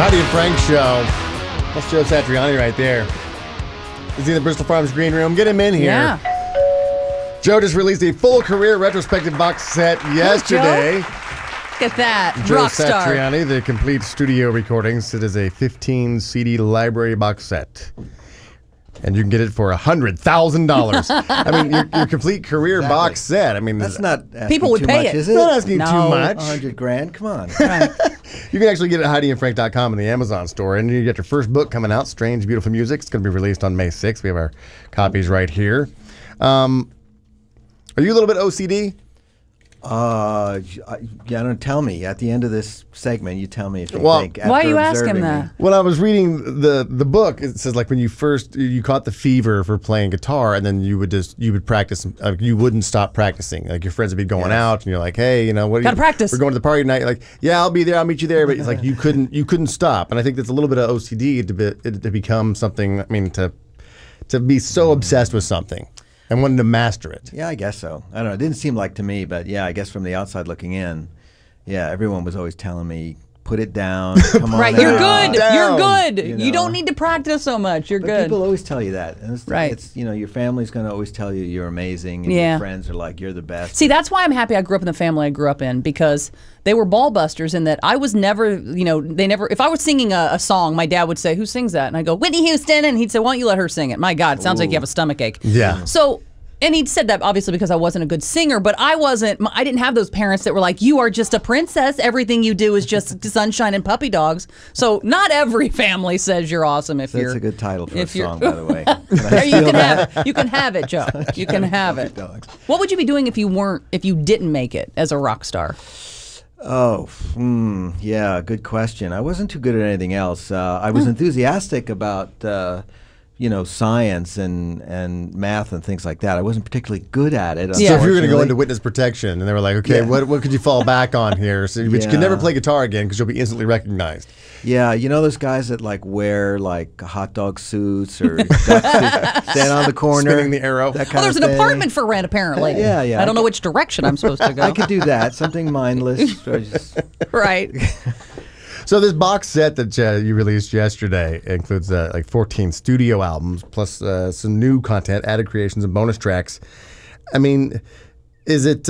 Heidi and Frank show. That's Joe Satriani right there. He's in the Bristol Farms green room. Get him in here. Yeah. Joe just released a full career retrospective box set yesterday. Look at that. Joe Rock star. Satriani, the complete studio recordings. It is a 15 CD library box set. And you can get it for $100,000. I mean, your complete career box set. I mean, that's not asking people would too pay much, it. is it? Not asking No. too much. $100,000. Come on. Right. You can actually get it at HeidiandFrank.com in the Amazon store. And you get your first book coming out, Strange Beautiful Music. It's going to be released on May 6th. We have our copies right here. Are you a little bit OCD? Don't tell me. At the end of this segment, you tell me if you think. Why are you after asking observing that? me. When I was reading the book, it says like when you caught the fever for playing guitar, and then you would practice. You wouldn't stop practicing. Like your friends would be going out, and you're like, hey, what? Gotta practice. We're going to the party tonight. You're like, yeah, I'll be there. I'll meet you there. But it's like you couldn't stop. And I think that's a little bit of OCD to become something. I mean, to be so obsessed with something and wanting to master it. Yeah, I guess so. I don't know. It didn't seem like to me, but yeah, I guess from the outside looking in, yeah, everyone was always telling me, put it down. Come on, Right, you're out. good. You're good. You You know. don't need to practice so much. You're But good. people always tell you that. And Right. It's your family's going to always tell you you're amazing, and Yeah. your friends are like, you're the best. See, that's why I'm happy I grew up in the family I grew up in, because they were ball busters in that I was never, if I was singing a song, my dad would say, who sings that? And I go, Whitney Houston. And he'd say, why don't you let her sing it? My God, it sounds like you have a stomach ache. Yeah. So, and he'd said that obviously because I wasn't a good singer, but I didn't have those parents that were like, you are just a princess. Everything you do is just sunshine and puppy dogs. So not every family says you're awesome if you're. That's a good title for a if you're- song, by the way. There, you can have it, Joe. You can have it. Dogs. What would you be doing if you didn't make it as a rock star? Oh, yeah, good question. I wasn't too good at anything else. I was enthusiastic about, science and math and things like that. I wasn't particularly good at it. Yeah. So if you were going to go unfortunately. into witness protection, and they were like, okay, Yeah. what could you fall back on here? So, but you can never Yeah. play guitar again because you'll be instantly recognized. Yeah, those guys that wear hot dog suits or duck suits, stand on the corner, Spinning the arrow. That kind Oh, there's of an thing. apartment for rent, apparently. Yeah. I don't know which direction I'm supposed to go. I could do that. Something mindless. Or just, Right. So this box set that you released yesterday includes 14 studio albums plus some new content, added creations, and bonus tracks. I mean, is it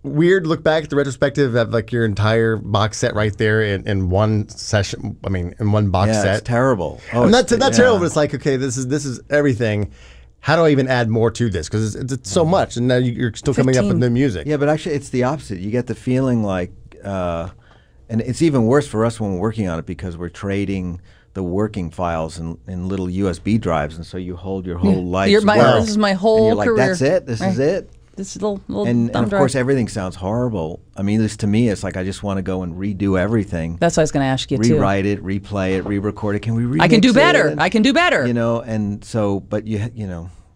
weird to look back at the retrospective of your entire box set right there in one session? I mean, in one box yeah, set. it's terrible. Oh, And it's not terrible, but it's like, okay, this is everything. How do I even add more to this? Because it's so much, and now you're still coming up with 15. new music. Yeah, but actually, it's the opposite. You get the feeling like, and it's even worse for us when we're working on it because we're trading the working files in little USB drives, and so you hold your whole life. This is my whole and you're like, career. that's it. This is it. This little And thumb of drive. course, everything sounds horrible. I mean, at least to me, it's like I just want to go and redo everything. That's what I was going to ask you too. Rewrite it, replay it, re-record it. Can we remix I can do better. it? I can do better. And so, but you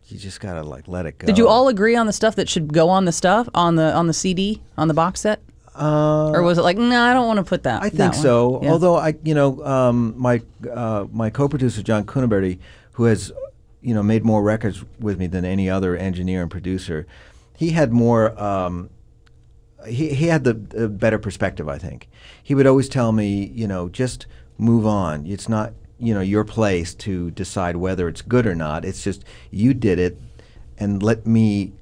just gotta let it go. Did you all agree on the stuff that should go on the stuff on the CD on the box set? Or was it like, no, I don't want to put that? I think so. Yeah. Although my co-producer John Cuniberti, who has made more records with me than any other engineer and producer, he had more. He had the better perspective. I think he would always tell me, just move on. It's not your place to decide whether it's good or not. It's just you did it, and let me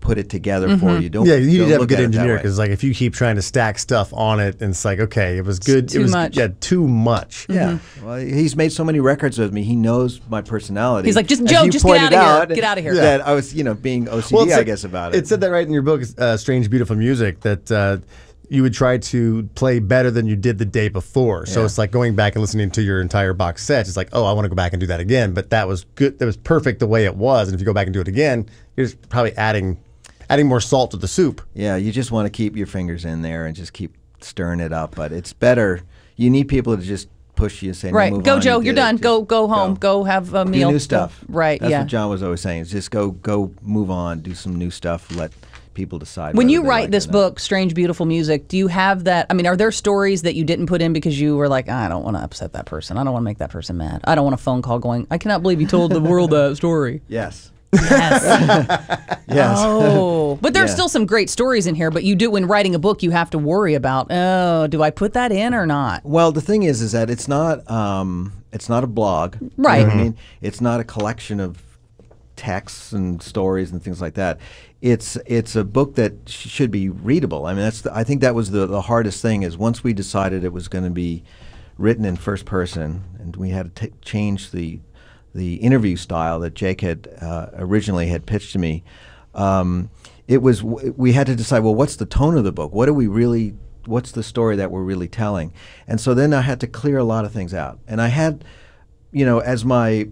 put it together for you. Don't Yeah, you need don't to have a look good at it that engineer way. because if you keep trying to stack stuff on it, and it's like, okay, it was good. too much. Yeah, too much. Yeah, well, he's made so many records with me. He knows my personality. He's like, As Joe, you just get pointed out of here. Get out of here. That I was, being OCD, I guess, about it. It said that right in your book, Strange Beautiful Music, that you would try to play better than you did the day before. So Yeah. it's like going back and listening to your entire box set. It's like, oh, I want to go back and do that again. But that was good. That was perfect the way it was. And if you go back and do it again, you're just probably adding more salt to the soup. Yeah, you just want to keep your fingers in there and just keep stirring it up. But it's better. You need people to just push you, say, no, Right. move Go, on, Joe. you You're did it. done. Just Go home. Go have a meal. Do new stuff. Right. That's yeah. what John was always saying. Is just go move on, do some new stuff, let people decide. When whether you they write like this it or not. book, Strange Beautiful Music, do you have that? I mean, are there stories that you didn't put in because you were like, I don't want to upset that person. I don't want to make that person mad. I don't want a phone call going, I cannot believe you told the world that story. Yes. Yes. Yes. Oh, but there's Yeah. still some great stories in here. But you do, when writing a book, you have to worry about, oh, do I put that in or not? Well, the thing is that it's not a blog, Right. You know what I mean? It's not a collection of texts and stories and things like that. It's a book that should be readable. I mean, I think that was the hardest thing, is once we decided it was going to be written in first person, and we had to change the interview style that Jake had originally had pitched to me. We had to decide, well, what's the tone of the book? What's the story that we're really telling? And so then I had to clear a lot of things out. And I had, as my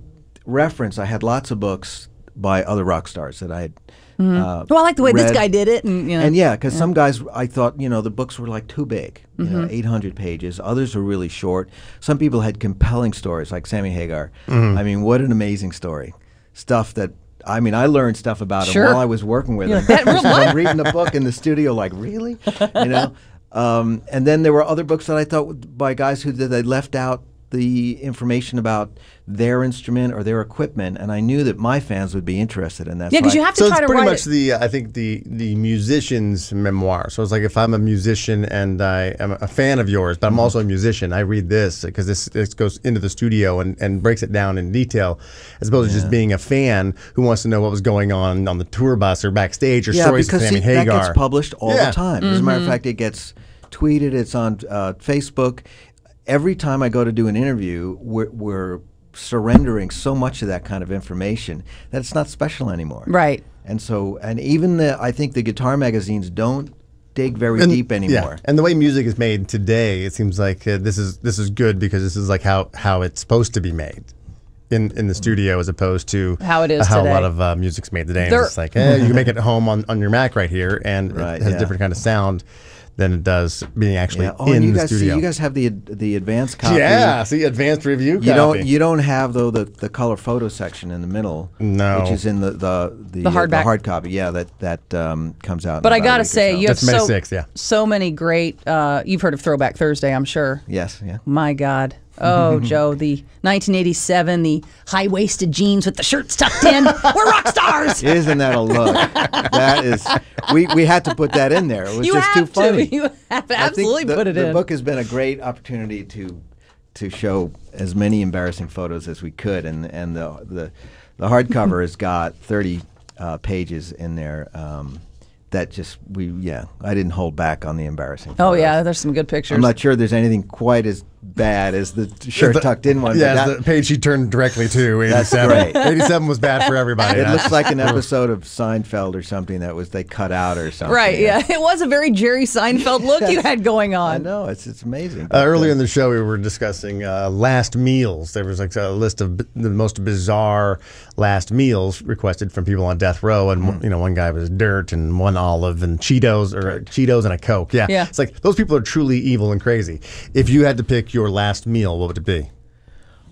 reference, I had lots of books by other rock stars that I had Well, I like the way this read. guy did it. And Yeah, because some guys, I thought, the books were like too big, 800 pages. Others were really short. Some people had compelling stories, like Sammy Hagar. I mean, what an amazing story. Stuff that, I learned stuff about him Sure. while I was working with him. that real I'm reading the book in the studio, like, really? And then there were other books that I thought by guys who they left out the information about their instrument or their equipment, and I knew that my fans would be interested in that. Yeah, because you have to So try it's to pretty write much I think the musician's memoir. So it's like, if I'm a musician and I am a fan of yours, but I'm also a musician, I read this because this goes into the studio and breaks it down in detail, as opposed to just being a fan who wants to know what was going on the tour bus or backstage, or stories of because Sammy Hagar. that gets published all the time. As a matter of Mm-hmm. fact, it gets tweeted. It's on Facebook. Every time I go to do an interview, we're surrendering so much of that kind of information that it's not special anymore. Right. And so, even I think the guitar magazines don't dig very deep anymore. Yeah. And the way music is made today, it seems like this is good, because this is like how it's supposed to be made in the studio, as opposed to How it is how today. a lot of music's made today. And There- it's like, you can make it at home on your Mac right here, and Right, it has yeah. a different kind of sound than it does being actually Yeah. Oh, and in you the guys studio. you guys have the advanced copy. Yeah, see, advanced review copy. You don't have though the color photo section in the middle. No. Which is in the hardback. hard copy. Yeah, that comes out. But in I about a got to week or say, so. you have That's May 6th, yeah. so many great, you've heard of Throwback Thursday, I'm sure. Yes, yeah. My God. Oh, Joe, the 1987, the high-waisted jeans with the shirts tucked in. We're rock stars. Isn't that a look? That is, we had to put that in there. It was You just have too funny. to. You have to I think absolutely put it the in. book has been a great opportunity to show as many embarrassing photos as we could, and the hardcover has got 30 pages in there. That just I didn't hold back on the embarrassing Oh, photos. yeah, there's some good pictures. I'm not sure there's anything quite as bad as the shirt tucked in one. Yeah, but it's the page she turned directly to. 87. That's great. 87 was bad for everybody. it looks like an episode of Seinfeld or something that they cut out or something. Right, yeah. It was a very Jerry Seinfeld look you had going on. I know, it's amazing. Earlier in the show, we were discussing last meals. There was like a list of the most bizarre last meals requested from people on death row, and one guy was dirt and one olive and Cheetos and a Coke. Yeah, Yeah. It's like those people are truly evil and crazy. If you had to pick your last meal, what would it be?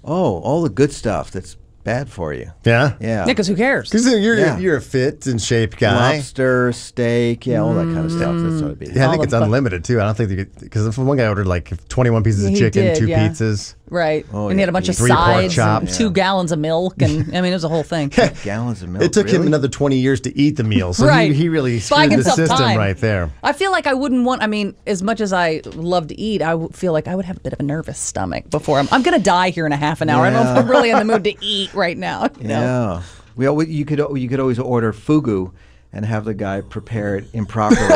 Oh, all the good stuff that's bad for you. Yeah, Yeah. Yeah, because who cares? Because Yeah. you're a fit and shape guy. Lobster, steak, all that kind of stuff. That's what it'd be. Yeah, I think All it's of- unlimited too. I don't think because one guy ordered like 21 pieces of He chicken, did, 2 yeah. pizzas. Right. Oh, And he had a yeah. bunch of 3 pork sides and chops. 2 gallons of milk. And I mean, it was a whole thing. Gallons of milk. It took him really? another 20 years to eat the meal, so Right. he really Buying screwed the himself system time. right there. I feel like I wouldn't want, as much as I love to eat, feel like I would have a bit of a nervous stomach before I'm going to die here in a half an hour. I don't know if Yeah. I'm really in the mood to eat right now. you know? Yeah. You could always order fugu and have the guy prepare it improperly,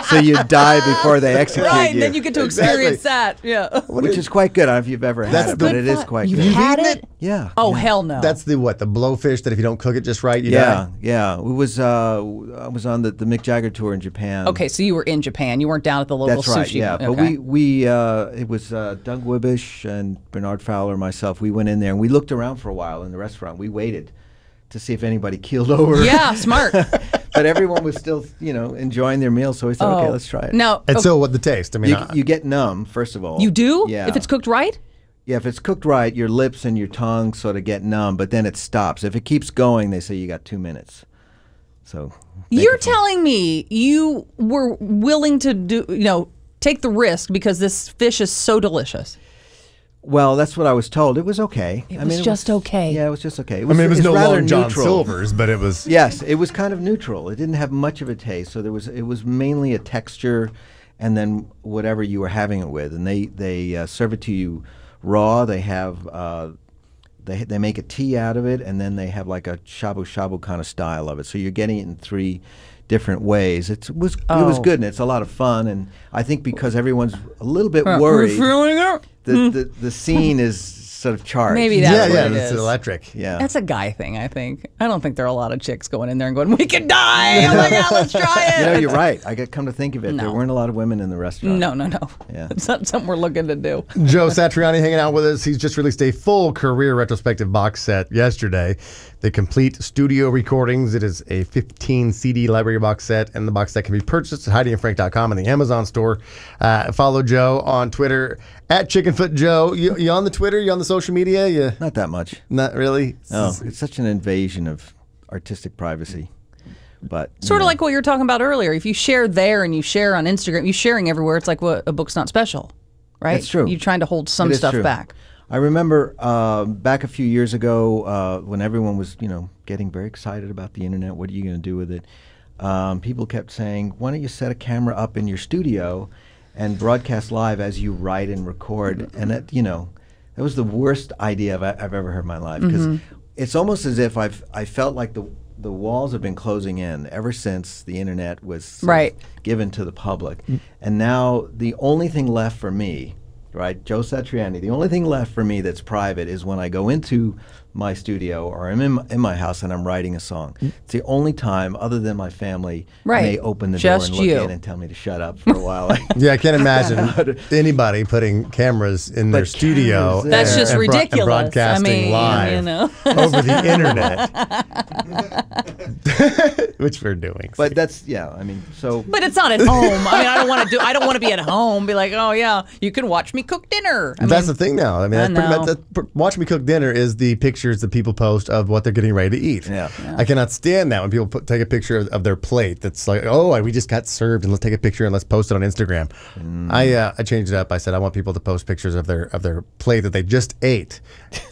so you die before they execute Right, you. and then you get to experience that. Yeah. which is quite good. I don't know if you've ever had That's it, but the- it is quite You've good. had eaten it? it? Yeah. Oh, yeah. hell no. That's the blowfish that if you don't cook it just right, you Yeah, die. yeah. It was. I was on the Mick Jagger tour in Japan. Okay, so you were in Japan. You weren't down at the local That's right. sushi. Yeah, Okay. but we it was Doug Wibish and Bernard Fowler and myself. We went in there and we looked around for a while in the restaurant. We waited to see if anybody keeled over. Yeah, smart. But everyone was still, enjoying their meal. So we thought, okay, let's try it. Now, And so, what the taste? I mean, You get numb first of all. you do? Yeah. If it's cooked right? Yeah, if it's cooked right, your lips and your tongue sort of get numb, but then it stops. If it keeps going, they say you got 2 minutes. So You're telling me you were willing to take the risk because this fish is so delicious. Well, that's what I was told. It was okay. It was just okay. Yeah, it was just okay. I mean, it was it's no rather Long John neutral. Silver's, but it was. Yes, it was kind of neutral. It didn't have much of a taste. So it was mainly a texture, and then whatever you were having it with. And they serve it to you raw. They have they make a tea out of it, and then they have like a shabu shabu kind of style of it. So you're getting it in 3 different ways. It was good, and it's a lot of fun. And I think because everyone's a little bit worried, the scene is sort of charged. Maybe that's what it it's is. electric. Yeah. That's a guy thing, I think. I don't think there are a lot of chicks going in there and going, "We can die! Oh my God, let's try it!" You know, you're right. Come to think of it, No. there weren't a lot of women in the restaurant. No. Yeah. It's not something we're looking to do. Joe Satriani hanging out with us. He's just released a full career retrospective box set yesterday. The complete studio recordings. It is a 15 CD library box set, and the box set can be purchased at HeidiandFrank.com and the Amazon store. Follow Joe on Twitter at Chickenfoot Joe. You on the Twitter? You on the social media? You Not that much. not really? No, it's such an invasion of artistic privacy. But Sort of like what you were talking about earlier. If you share there and you share on Instagram, you're sharing everywhere. It's like what a book's not special, right? That's true. You're trying to hold some It is stuff true. back. I remember back a few years ago when everyone was, getting very excited about the internet. What are you going to do with it? People kept saying, "Why don't you set a camera up in your studio and broadcast live as you write and record?" And that, that was the worst idea I've ever heard in my life, because it's almost as if I felt like the walls have been closing in ever since the internet was sort of Right. given to the public, and now the only thing left for me. Right, Joe Satriani. The only thing left for me that's private is when I go into my studio or I'm in my house and I'm writing a song. It's the only time, other than my family, Right. may open the Just door and you. look in and tell me to shut up for a while. Yeah, I can't imagine anybody putting cameras in their But studio. cameras That's there. just and ridiculous. And broadcasting I mean, live over the internet, which we're doing. But that's I mean, so But it's not at home. I mean, I don't want to be at home. Be like, "Oh yeah, you can watch me cook dinner." That's the thing now. I mean, I that's pretty know. much, watch me cook dinner is the pictures that people post of what they're getting ready to eat. Yeah. I cannot stand that when people take a picture of their plate. That's like, oh, we just got served, and let's take a picture and let's post it on Instagram. I changed it up. I said I want people to post pictures of their plate that they just ate,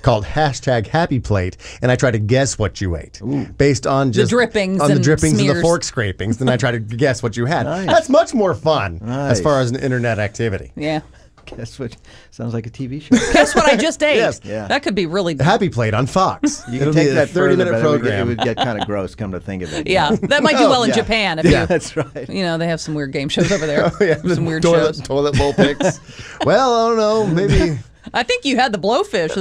called #HappyPlate, and I try to guess what you ate based on just drippings on the and drippings and the smears. fork scrapings. Then I try to guess what you had. Nice. That's much more fun as Nice. far as an internet activity. Yeah. guess what? Sounds like a TV show. Guess what I just ate? Yes. Yeah. That could be really. Happy Plate on Fox. You can It'll take be a that 30-minute further, but program. It would get kind of gross. Come to think of it. Yeah, that might do well in yeah. Japan. If Yeah, you, that's right. they have some weird game shows over there. Oh, yeah, Some weird toilet, shows. toilet bowl picks. Well, I don't know. Maybe I think you had the blowfish.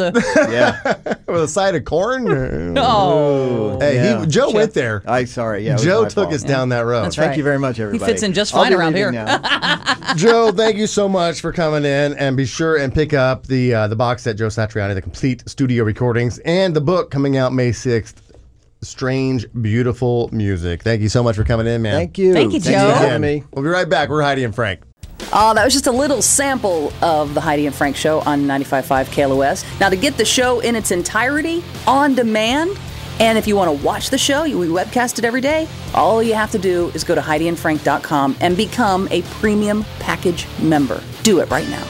Yeah. with a side of corn. Oh, Hey, Yeah. Joe went there. Sorry. Yeah. it was Joe my took fault. us down that road. That's Thank right. you very much, He everybody. fits in just I'll fine be around leaving here. now. Joe, thank you so much for coming in, and be sure and pick up the box set, Joe Satriani, the complete studio recordings, and the book coming out May 6th. Strange, Beautiful Music. Thank you so much for coming in, man. Thank you. Thank you, Thanks Joe. for having me. We'll be right back. We're Heidi and Frank. That was just a little sample of the Heidi and Frank Show on 95.5 KLOS. Now, to get the show in its entirety, on demand, and if you want to watch the show, we webcast it every day, all you have to do is go to HeidiandFrank.com and become a premium package member. Do it right now.